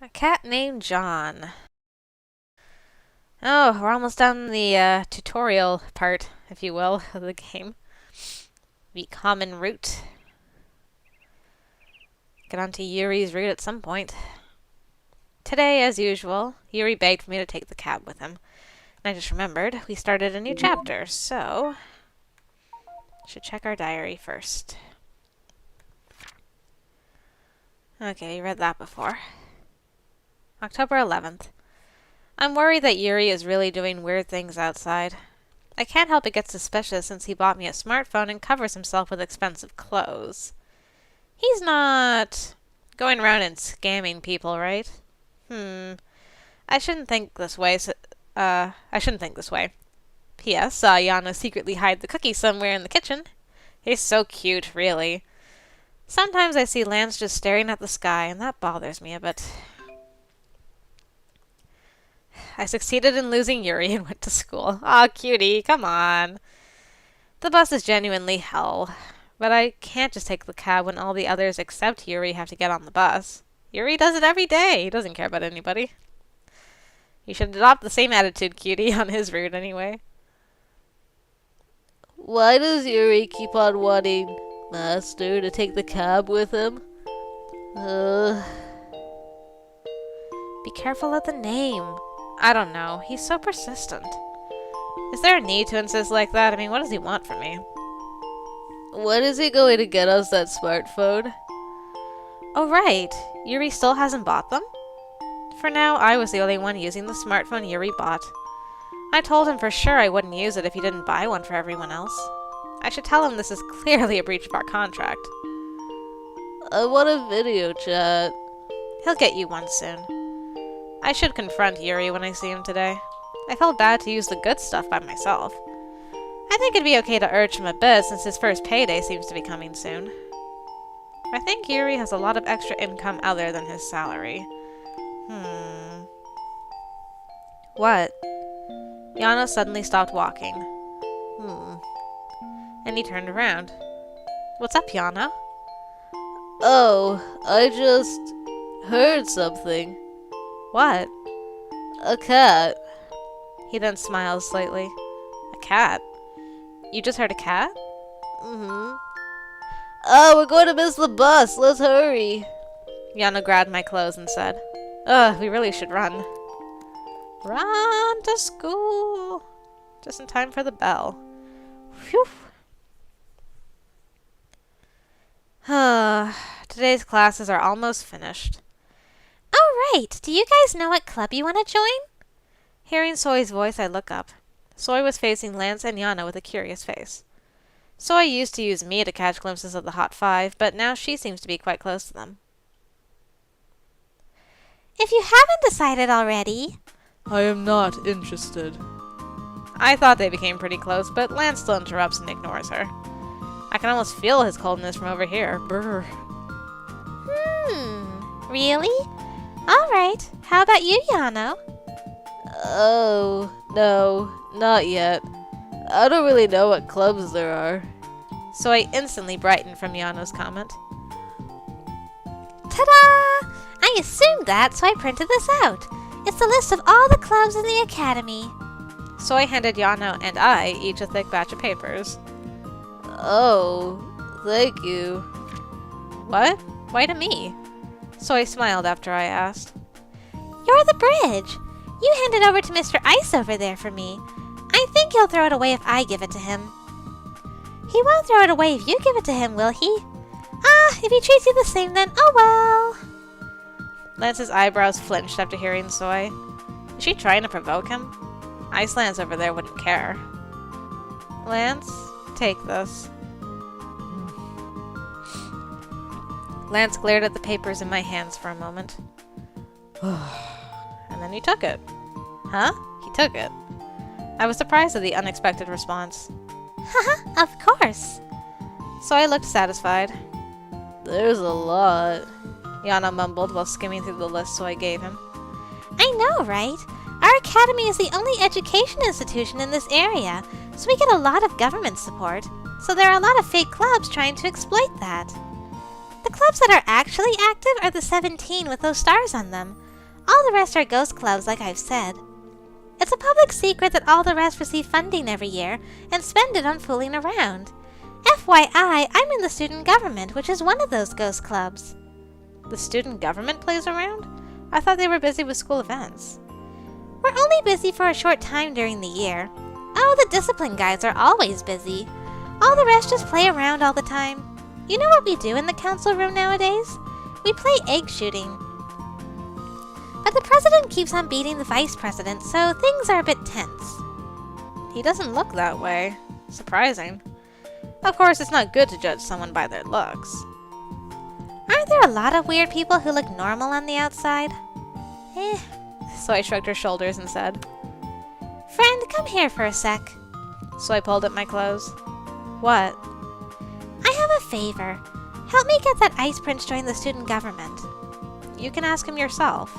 A cat named John. Oh, we're almost done the tutorial part, if you will, of the game. The common route. Get onto Yuri's route at some point. Today, as usual, Yuri begged for me to take the cab with him. And I just remembered we started a new chapter, so should check our diary first. Okay, you read that before. October 11th. I'm worried that Yuri is really doing weird things outside. I can't help but get suspicious since he bought me a smartphone and covers himself with expensive clothes. He's not going around and scamming people, right? I shouldn't think this way. P.S. Saw Yana secretly hide the cookie somewhere in the kitchen. He's so cute, really. Sometimes I see Lance just staring at the sky, and that bothers me a bit. I succeeded in losing Yuri and went to school. Aw, cutie, come on. The bus is genuinely hell, but I can't just take the cab when all the others except Yuri have to get on the bus. Yuri does it every day. He doesn't care about anybody. You should adopt the same attitude, cutie, on his route anyway. Why does Yuri keep on wanting Master to take the cab with him? Be careful of the name. I don't know. He's so persistent. Is there a need to insist like that? I mean, what does he want from me? When is he going to get us that smartphone? Oh, right. Yuri still hasn't bought them? For now, I was the only one using the smartphone Yuri bought. I told him for sure I wouldn't use it if he didn't buy one for everyone else. I should tell him this is clearly a breach of our contract. I want a video chat. He'll get you one soon. I should confront Yuri when I see him today. I felt bad to use the good stuff by myself. I think it'd be okay to urge him a bit since his first payday seems to be coming soon. I think Yuri has a lot of extra income other than his salary. What? Yana suddenly stopped walking. And he turned around. What's up, Yana? Oh, I just heard something. What? A cat. He then smiled slightly. A cat? You just heard a cat? Oh, we're going to miss the bus. Let's hurry. Yana grabbed my clothes and said, Ugh, we really should run. Run to school. Just in time for the bell. Phew. Today's classes are almost finished. Oh, right. Do you guys know what club you want to join? Hearing Soy's voice, I look up. Soy was facing Lance and Yana with a curious face. Soy used to use me to catch glimpses of the Hot Five, but now she seems to be quite close to them. If you haven't decided already... I am not interested. I thought they became pretty close, but Lance still interrupts and ignores her. I can almost feel his coldness from over here. Brr. Really? Alright. How about you, Yano? Oh, no, not yet. I don't really know what clubs there are. So I instantly brightened from Yano's comment. Ta-da! I assumed that, so I printed this out. It's the list of all the clubs in the academy. So I handed Yano and I each a thick batch of papers. Oh, thank you. What? Why to me? So I smiled after I asked. You're the bridge. You hand it over to Mr. Ice over there for me. I think he'll throw it away if I give it to him. He won't throw it away if you give it to him, will he? If he treats you the same, then oh well. Lance's eyebrows flinched after hearing Soy. Is she trying to provoke him? Ice Lance over there wouldn't care. Lance, take this. Lance glared at the papers in my hands for a moment. And then he took it. Huh? He took it. I was surprised at the unexpected response. Haha, of course. So I looked satisfied. There's a lot. Yana mumbled while skimming through the list Soy gave him. I know, right? Our academy is the only education institution in this area, so we get a lot of government support. So there are a lot of fake clubs trying to exploit that. The clubs that are actually active are the 17 with those stars on them. All the rest are ghost clubs, like I've said. It's a public secret that all the rest receive funding every year and spend it on fooling around. FYI, I'm in the student government, which is one of those ghost clubs. The student government plays around? I thought they were busy with school events. We're only busy for a short time during the year. Oh, the discipline guys are always busy. All the rest just play around all the time. You know what we do in the council room nowadays? We play egg shooting. But the president keeps on beating the vice president, so things are a bit tense. He doesn't look that way. Surprising. Of course, it's not good to judge someone by their looks. Aren't there a lot of weird people who look normal on the outside? So I shrugged her shoulders and said, Friend, come here for a sec. So I pulled up my clothes. What? I have a favor. Help me get that ice prince join the student government. You can ask him yourself.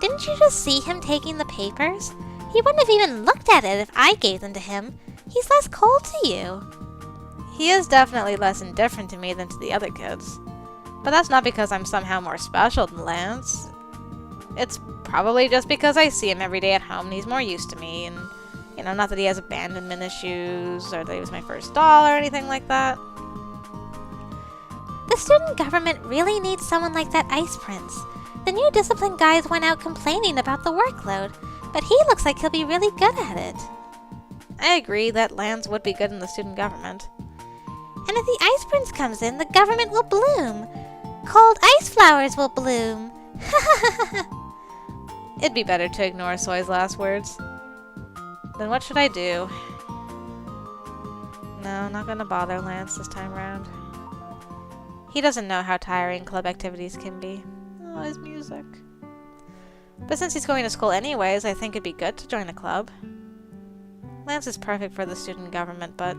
Didn't you just see him taking the papers? He wouldn't have even looked at it if I gave them to him. He's less cold to you. He is definitely less indifferent to me than to the other kids. But that's not because I'm somehow more special than Lance. It's probably just because I see him every day at home and he's more used to me, and, not that he has abandonment issues or that he was my first doll or anything like that. The student government really needs someone like that ice prince. The new discipline guys went out complaining about the workload, but he looks like he'll be really good at it. I agree that Lance would be good in the student government. And if the ice prince comes in, the government will bloom. Cold ice flowers will bloom. It'd be better to ignore Soy's last words. Then what should I do? No, not gonna bother Lance this time around. He doesn't know how tiring club activities can be. Oh, his music. But since he's going to school anyways, I think it'd be good to join a club. Lance is perfect for the student government, but...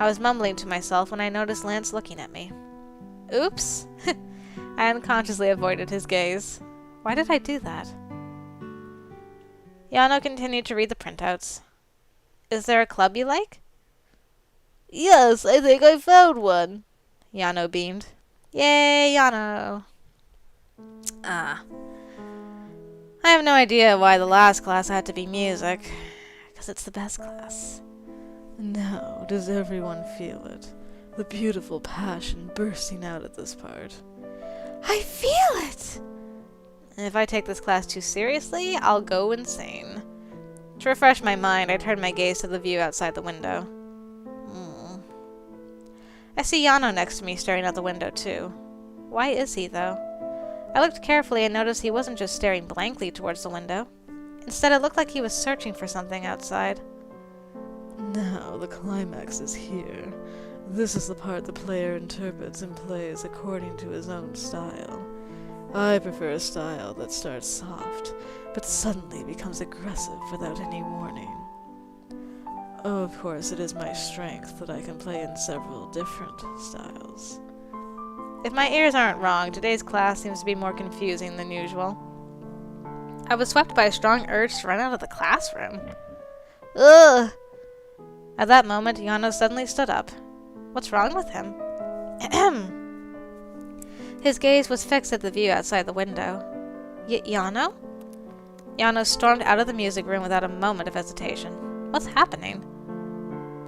I was mumbling to myself when I noticed Lance looking at me. Oops! I unconsciously avoided his gaze. Why did I do that? Yano continued to read the printouts. Is there a club you like? Yes, I think I found one. Yano beamed. Yay, Yano! Ah. I have no idea why the last class had to be music. Because it's the best class. Now, does everyone feel it? The beautiful passion bursting out at this part. I feel it! If I take this class too seriously, I'll go insane. To refresh my mind, I turned my gaze to the view outside the window. I see Yano next to me staring out the window too. Why is he, though? I looked carefully and noticed he wasn't just staring blankly towards the window. Instead, it looked like he was searching for something outside. Now the climax is here. This is the part the player interprets and plays according to his own style. I prefer a style that starts soft, but suddenly becomes aggressive without any warning. Of course, it is my strength that I can play in several different styles. If my ears aren't wrong, today's class seems to be more confusing than usual. I was swept by a strong urge to run out of the classroom. Ugh! At that moment, Yano suddenly stood up. What's wrong with him? Ahem. His gaze was fixed at the view outside the window. Yano? Yano stormed out of the music room without a moment of hesitation. What's happening?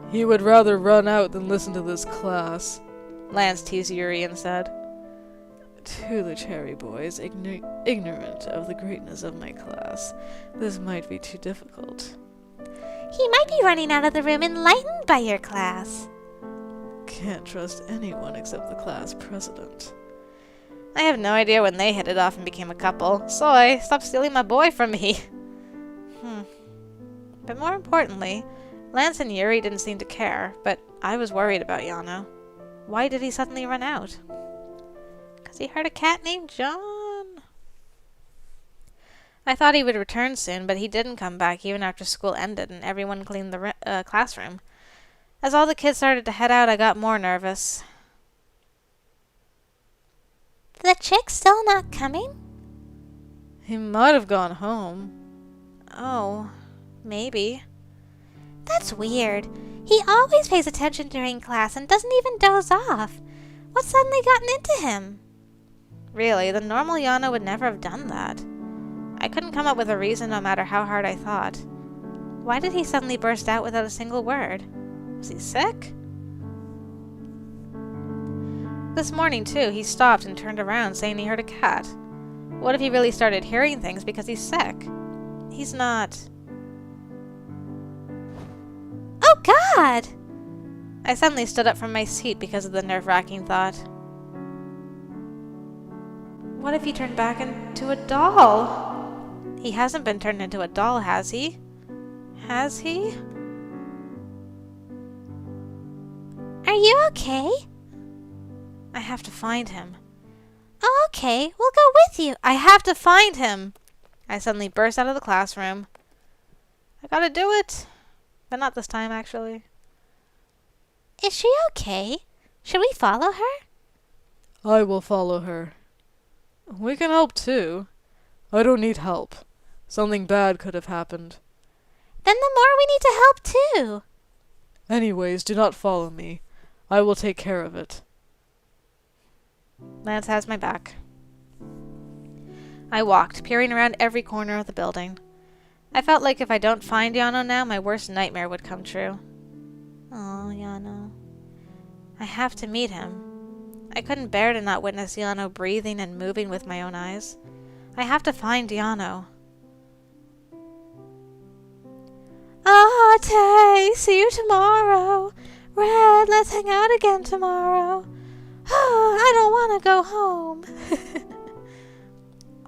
He would rather run out than listen to this class, Lance teased Yuri and said. To the cherry boys, ignorant of the greatness of my class, this might be too difficult. He might be running out of the room enlightened by your class. Can't trust anyone except the class president. I have no idea when they hit it off and became a couple. Soy, stop stealing my boy from me. But more importantly, Lance and Yuri didn't seem to care, but I was worried about Yano. Why did he suddenly run out? Because he heard a cat named John. I thought he would return soon, but he didn't come back even after school ended and everyone cleaned the classroom. As all the kids started to head out, I got more nervous. The chick's still not coming? He might have gone home. Oh, maybe. That's weird. He always pays attention during class and doesn't even doze off. What's suddenly gotten into him? Really, the normal Yana would never have done that. I couldn't come up with a reason no matter how hard I thought. Why did he suddenly burst out without a single word? Was he sick? This morning, too, he stopped and turned around saying he heard a cat. What if he really started hearing things because he's sick? He's not... Oh, God! I suddenly stood up from my seat because of the nerve-wracking thought. What if he turned back into a doll? He hasn't been turned into a doll, has he? Has he? Are you okay? I have to find him. Oh, okay. We'll go with you. I have to find him! I suddenly burst out of the classroom. I gotta do it. But not this time, actually. Is she okay? Should we follow her? I will follow her. We can help too. I don't need help. Something bad could have happened. Then the more we need to help too. Anyways, do not follow me. I will take care of it. Lance has my back. I walked, peering around every corner of the building. I felt like if I don't find Yano now, my worst nightmare would come true. Oh, Yano. I have to meet him. I couldn't bear to not witness Yano breathing and moving with my own eyes. I have to find Yano. Oh, Tay, see you tomorrow. Red, let's hang out again tomorrow. Oh, I don't want to go home.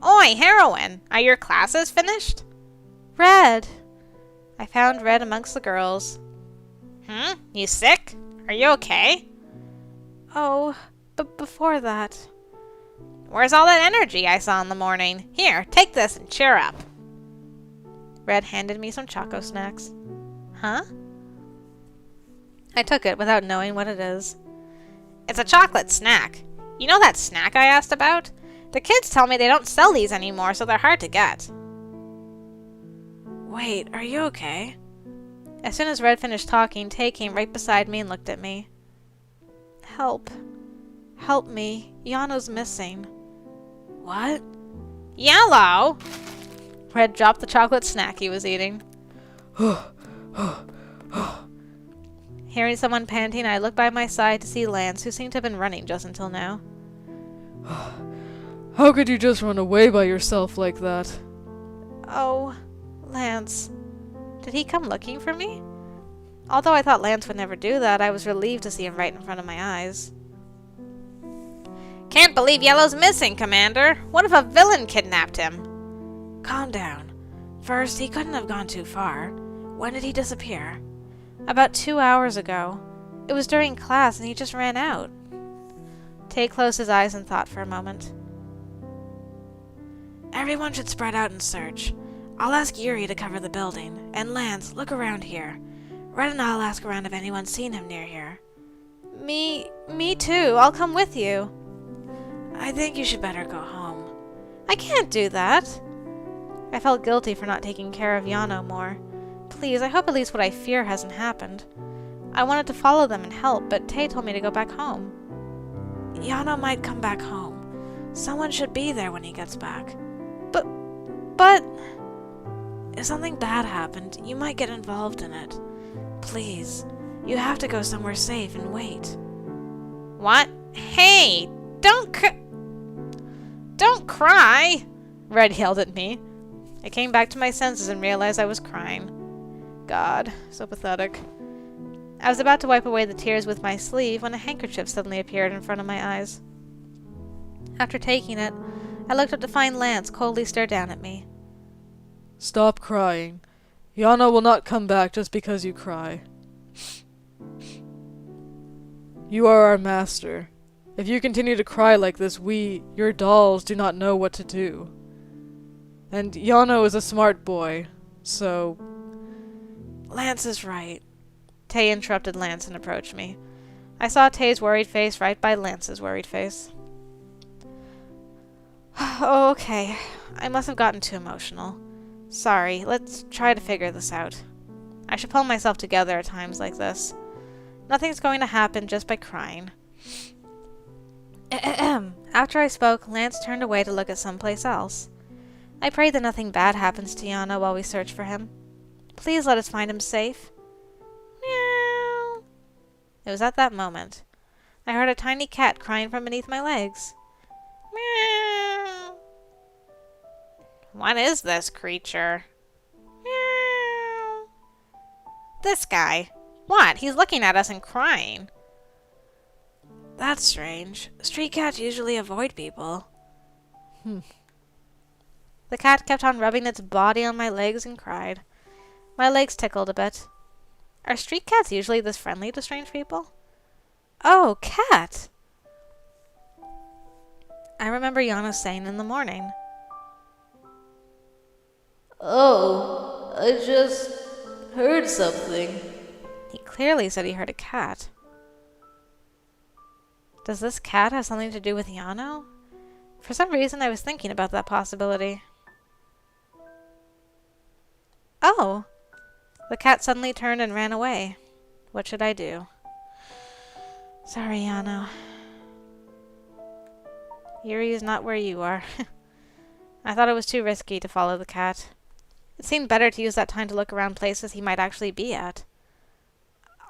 Oi, heroine! Are your classes finished? Red. I found Red amongst the girls. You sick? Are you okay? Oh, but before that... Where's all that energy I saw in the morning? Here, take this and cheer up. Red handed me some choco snacks. Huh? I took it without knowing what it is. It's a chocolate snack. You know that snack I asked about? The kids tell me they don't sell these anymore, so they're hard to get. Wait, are you okay? As soon as Red finished talking, Tay came right beside me and looked at me. Help. Help me. Yano's missing. What? Yellow! Red dropped the chocolate snack he was eating. Hearing someone panting, I looked by my side to see Lance, who seemed to have been running just until now. How could you just run away by yourself like that? Oh, Lance. Did he come looking for me? Although I thought Lance would never do that, I was relieved to see him right in front of my eyes. Can't believe Yellow's missing, Commander. What if a villain kidnapped him? Calm down. First, he couldn't have gone too far. When did he disappear? About 2 hours ago. It was during class and he just ran out. Tay closed his eyes and thought for a moment. Everyone should spread out and search. I'll ask Yuri to cover the building. And Lance, look around here. Red and I'll ask around if anyone's seen him near here. Me too. I'll come with you. I think you should better go home. I can't do that. I felt guilty for not taking care of Yano more. Please, I hope at least what I fear hasn't happened. I wanted to follow them and help, but Tay told me to go back home. Yano might come back home. Someone should be there when he gets back. But... If something bad happened, you might get involved in it. Please, you have to go somewhere safe and wait. What? Hey! Don't cry! Red yelled at me. I came back to my senses and realized I was crying. God, so pathetic. I was about to wipe away the tears with my sleeve when a handkerchief suddenly appeared in front of my eyes. After taking it, I looked up to find Lance coldly stare down at me. Stop crying. Yana will not come back just because you cry. You are our master. If you continue to cry like this, we, your dolls, do not know what to do. And Yano is a smart boy, so... Lance is right. Tay interrupted Lance and approached me. I saw Tay's worried face right by Lance's worried face. Oh, okay. I must have gotten too emotional. Sorry, let's try to figure this out. I should pull myself together at times like this. Nothing's going to happen just by crying. After I spoke, Lance turned away to look at someplace else. I pray that nothing bad happens to Yana while we search for him. Please let us find him safe. Meow. It was at that moment I heard a tiny cat crying from beneath my legs. Meow. What is this creature? Meow. This guy. What? He's looking at us and crying. That's strange. Street cats usually avoid people. The cat kept on rubbing its body on my legs and cried. My legs tickled a bit. Are street cats usually this friendly to strange people? Oh, cat! I remember Yana saying in the morning. Oh, I just heard something. He clearly said he heard a cat. Does this cat have something to do with Yano? For some reason, I was thinking about that possibility. Oh! The cat suddenly turned and ran away. What should I do? Sorry, Yano. Yuri is not where you are. I thought it was too risky to follow the cat. It seemed better to use that time to look around places he might actually be at.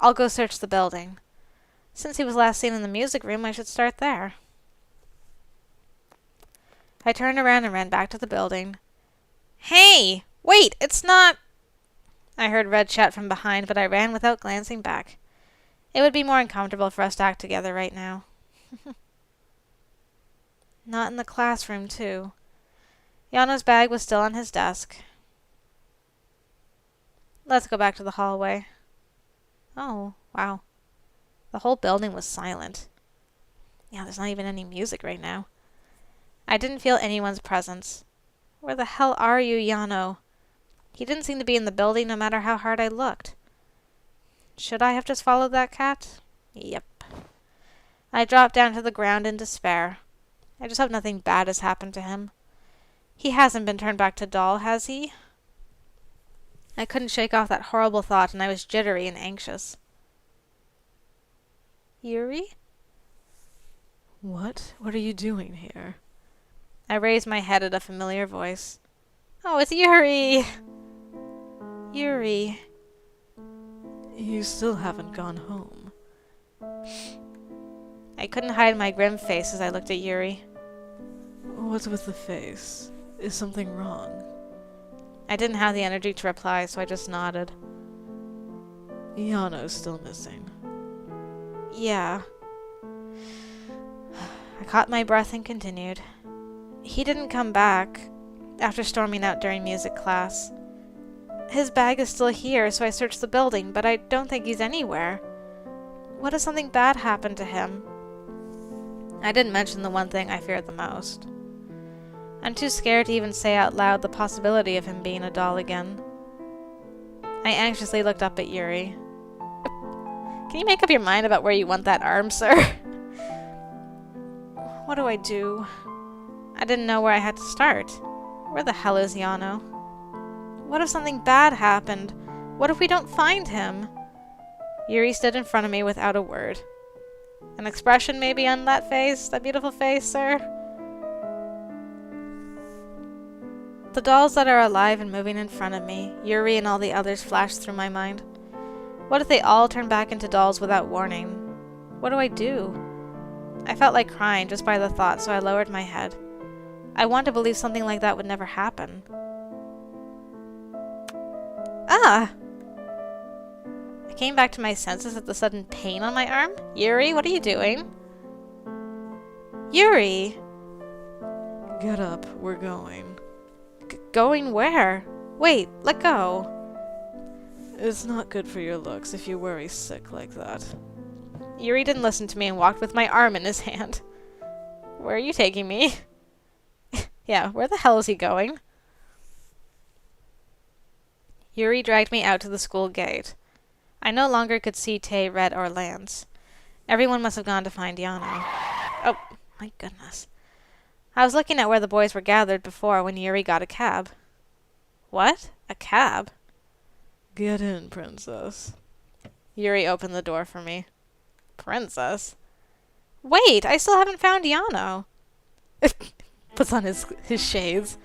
I'll go search the building. Since he was last seen in the music room, I should start there. I turned around and ran back to the building. Hey! Wait! It's not... I heard Red shout from behind, but I ran without glancing back. It would be more uncomfortable for us to act together right now. Not in the classroom, too. Yano's bag was still on his desk. Let's go back to the hallway. Oh, wow. The whole building was silent. Yeah, there's not even any music right now. I didn't feel anyone's presence. Where the hell are you, Yano? He didn't seem to be in the building no matter how hard I looked. Should I have just followed that cat? Yep. I dropped down to the ground in despair. I just hope nothing bad has happened to him. He hasn't been turned back to doll, has he? I couldn't shake off that horrible thought, and I was jittery and anxious. Yuri? What? What are you doing here? I raised my head at a familiar voice. Oh, it's Yuri! Yuri. You still haven't gone home. I couldn't hide my grim face as I looked at Yuri. What's with the face? Is something wrong? I didn't have the energy to reply, so I just nodded. Yano's still missing. Yeah. I caught my breath and continued. He didn't come back after storming out during music class. His bag is still here, so I searched the building, but I don't think he's anywhere. What if something bad happened to him? I didn't mention the one thing I feared the most. I'm too scared to even say out loud the possibility of him being a doll again. I anxiously looked up at Yuri. Can you make up your mind about where you want that arm, sir? What do I do? I didn't know where I had to start. Where the hell is Yano? What if something bad happened? What if we don't find him? Yuri stood in front of me without a word. An expression maybe on that face? That beautiful face, sir? The dolls that are alive and moving in front of me, Yuri and all the others, flashed through my mind. What if they all turn back into dolls without warning? What do I do? I felt like crying just by the thought, so I lowered my head. I want to believe something like that would never happen. Ah! I came back to my senses at the sudden pain on my arm. Yuri, what are you doing? Yuri! Get up, we're going. Going where? Wait, let go. It's not good for your looks if you worry sick like that. Yuri didn't listen to me and walked with my arm in his hand. Where are you taking me? Yeah, where the hell is he going? Yuri dragged me out to the school gate. I no longer could see Tay, Red, or Lance. Everyone must have gone to find Yano. Oh, my goodness. I was looking at where the boys were gathered before when Yuri got a cab. What? A cab? Get in, princess. Yuri opened the door for me. Princess? Wait, I still haven't found Yano. Puts on his shades.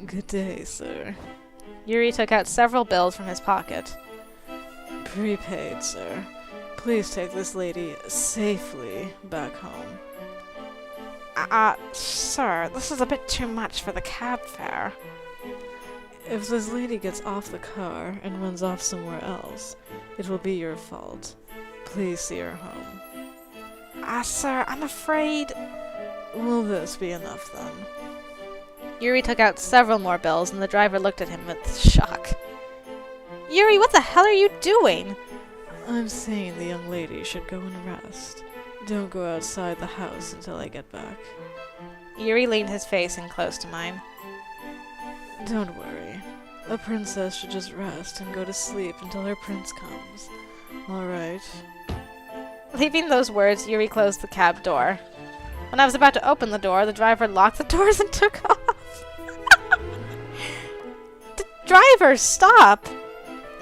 Good day, sir. Yuri took out several bills from his pocket. Prepaid, sir. Please take this lady safely back home. Sir, this is a bit too much for the cab fare. If this lady gets off the car and runs off somewhere else, it will be your fault. Please see her home. Sir, I'm afraid... Will this be enough, then? Yuri took out several more bills, and the driver looked at him with shock. Yuri, what the hell are you doing? I'm saying the young lady should go and rest. Don't go outside the house until I get back. Yuri leaned his face in close to mine. Don't worry. A princess should just rest and go to sleep until her prince comes. Alright? Leaving those words, Yuri closed the cab door. When I was about to open the door, the driver locked the doors and took off. Driver, stop!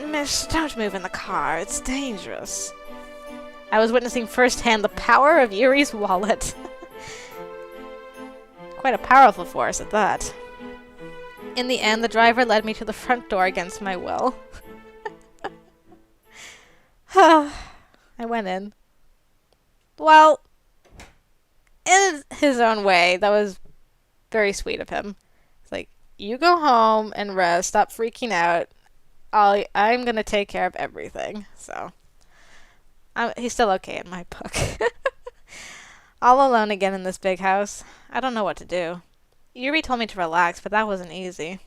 Miss, don't move in the car. It's dangerous. I was witnessing firsthand the power of Yuri's wallet. Quite a powerful force at that. In the end, the driver led me to the front door against my will. I went in. Well, in his own way, that was very sweet of him. It's like, you go home and rest, stop freaking out. I'm gonna take care of everything. So, he's still okay in my book. All alone again in this big house. I don't know what to do. Yuri told me to relax, but that wasn't easy.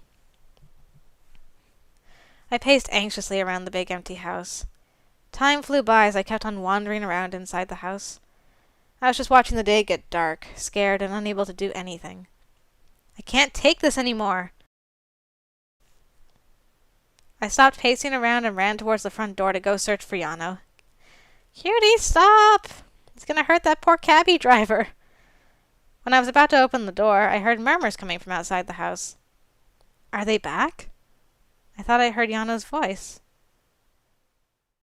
I paced anxiously around the big empty house. Time flew by as I kept on wandering around inside the house. I was just watching the day get dark, scared and unable to do anything. I can't take this anymore. I stopped pacing around and ran towards the front door to go search for Yano. Cutie, stop! It's gonna hurt that poor cabbie driver. When I was about to open the door, I heard murmurs coming from outside the house. Are they back? I thought I heard Yano's voice.